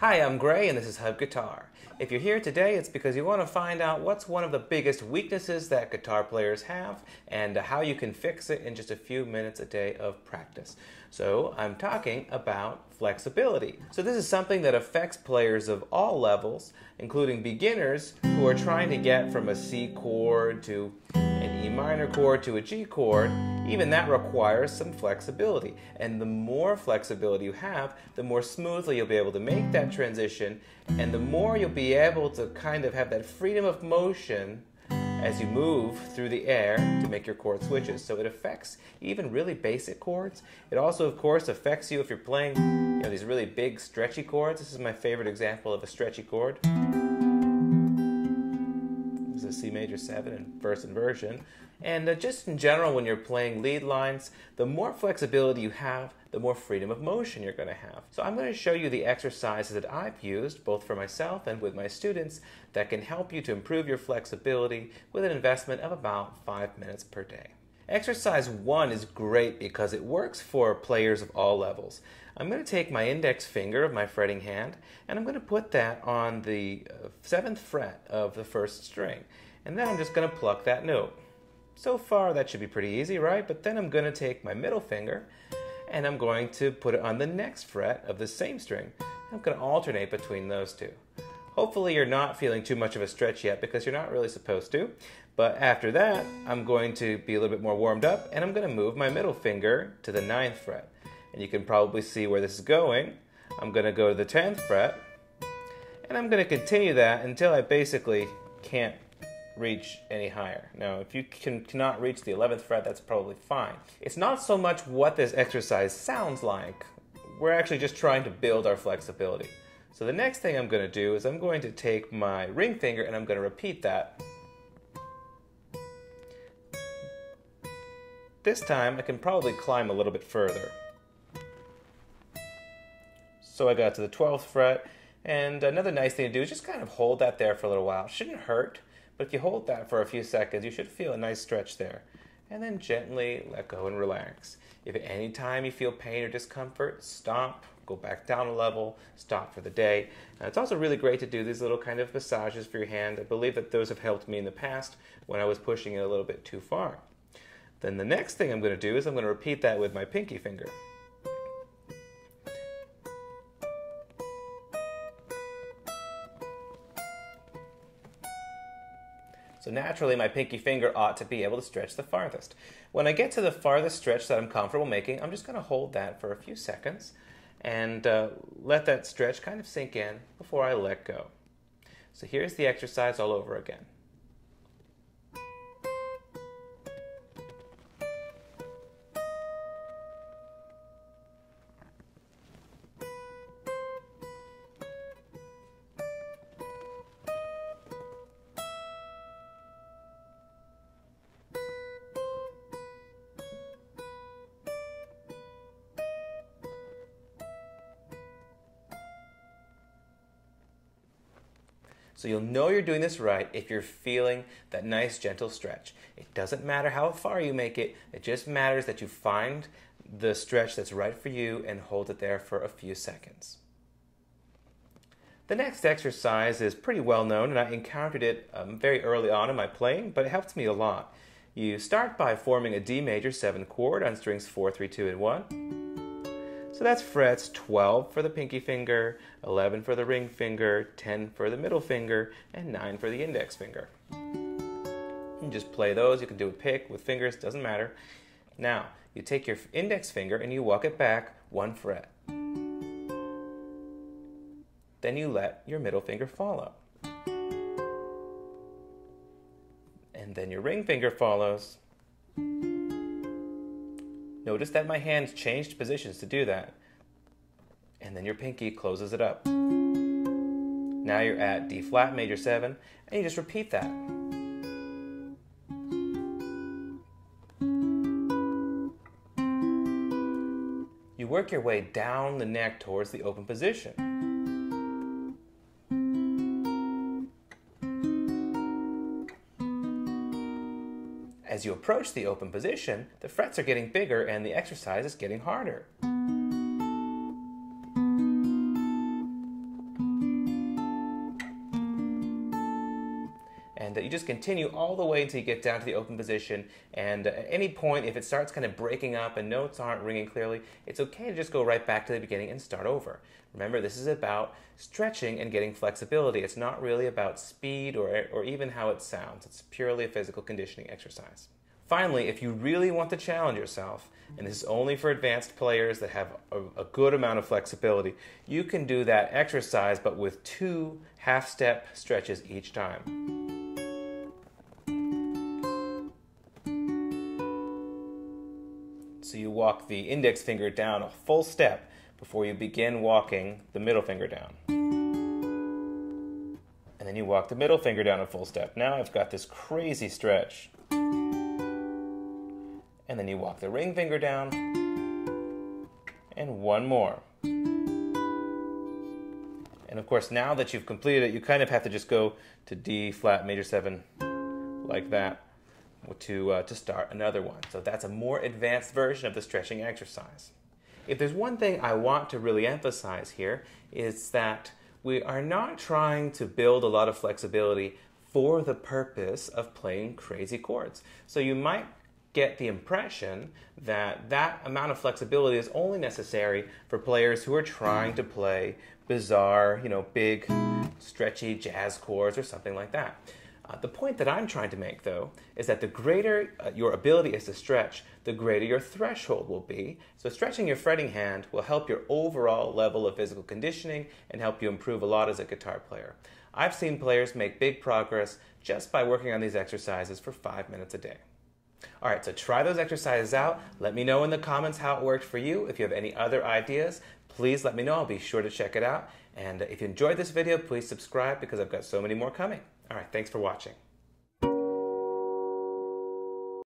Hi, I'm Gray and this is Hub Guitar. If you're here today, it's because you want to find out what's one of the biggest weaknesses that guitar players have and how you can fix it in just a few minutes a day of practice. So I'm talking about flexibility. So this is something that affects players of all levels, including beginners who are trying to get from a C chord to an E minor chord to a G chord. Even that requires some flexibility. And the more flexibility you have, the more smoothly you'll be able to make that transition, and the more you'll be able to kind of have that freedom of motion as you move through the air to make your chord switches. So it affects even really basic chords. It also, of course, affects you if you're playing these really big stretchy chords. This is my favorite example of a stretchy chord. This is a C major 7 in first inversion. And just in general, when you're playing lead lines, the more flexibility you have, the more freedom of motion you're going to have. So I'm going to show you the exercises that I've used, both for myself and with my students, that can help you to improve your flexibility with an investment of about 5 minutes per day. Exercise 1 is great because it works for players of all levels. I'm going to take my index finger of my fretting hand, and I'm going to put that on the 7th fret of the first string. And then I'm just going to pluck that note. So far that should be pretty easy, right? But then I'm going to take my middle finger and I'm going to put it on the next fret of the same string. I'm going to alternate between those two. Hopefully you're not feeling too much of a stretch yet because you're not really supposed to. But after that, I'm going to be a little bit more warmed up and I'm going to move my middle finger to the 9th fret. And you can probably see where this is going. I'm going to go to the 10th fret and I'm going to continue that until I basically can't reach any higher. Now, if you cannot reach the 11th fret, that's probably fine. It's not so much what this exercise sounds like. We're actually just trying to build our flexibility. So the next thing I'm going to do is I'm going to take my ring finger and I'm going to repeat that. This time I can probably climb a little bit further. So I got to the 12th fret, and another nice thing to do is just kind of hold that there for a little while. It shouldn't hurt. But if you hold that for a few seconds, you should feel a nice stretch there. And then gently let go and relax. If at any time you feel pain or discomfort, stop, go back down a level, stop for the day. Now, it's also really great to do these little kind of massages for your hand. I believe that those have helped me in the past when I was pushing it a little bit too far. Then the next thing I'm going to do is I'm going to repeat that with my pinky finger. So naturally, my pinky finger ought to be able to stretch the farthest. When I get to the farthest stretch that I'm comfortable making, I'm just going to hold that for a few seconds and let that stretch kind of sink in before I let go. So here's the exercise all over again. So you'll know you're doing this right if you're feeling that nice gentle stretch. It doesn't matter how far you make it, it just matters that you find the stretch that's right for you and hold it there for a few seconds. The next exercise is pretty well known and I encountered it very early on in my playing, but it helps me a lot. You start by forming a D major 7 chord on strings 4, 3, 2, and 1. So that's frets 12 for the pinky finger, 11 for the ring finger, 10 for the middle finger, and 9 for the index finger. You just play those. You can do a pick with fingers, doesn't matter. Now, you take your index finger and you walk it back 1 fret. Then you let your middle finger follow. And then your ring finger follows. Notice that my hands changed positions to do that. And then your pinky closes it up. Now you're at D flat major 7, and you just repeat that. You work your way down the neck towards the open position. As you approach the open position, the frets are getting bigger and the exercise is getting harder. just continue all the way until you get down to the open position, and at any point, if it starts kind of breaking up and notes aren't ringing clearly, it's okay to just go right back to the beginning and start over. Remember, this is about stretching and getting flexibility. It's not really about speed or even how it sounds. It's purely a physical conditioning exercise. Finally, if you really want to challenge yourself, and this is only for advanced players that have a good amount of flexibility, you can do that exercise but with 2 half-step stretches each time. So you walk the index finger down a full step before you begin walking the middle finger down. And then you walk the middle finger down a full step. Now I've got this crazy stretch. And then you walk the ring finger down, and one more. And of course, now that you've completed it, you kind of have to just go to D flat major 7 like that to start another one. So that's a more advanced version of the stretching exercise. If there's one thing I want to really emphasize here, is that we are not trying to build a lot of flexibility for the purpose of playing crazy chords. So you might get the impression that that amount of flexibility is only necessary for players who are trying to play bizarre, big, stretchy jazz chords or something like that. The point that I'm trying to make, though, is that the greater your ability is to stretch, the greater your threshold will be. So stretching your fretting hand will help your overall level of physical conditioning and help you improve a lot as a guitar player. I've seen players make big progress just by working on these exercises for 5 minutes a day. All right, so try those exercises out. Let me know in the comments how it worked for you. If you have any other ideas, please let me know. I'll be sure to check it out. And if you enjoyed this video, please subscribe because I've got so many more coming. All right, thanks for watching.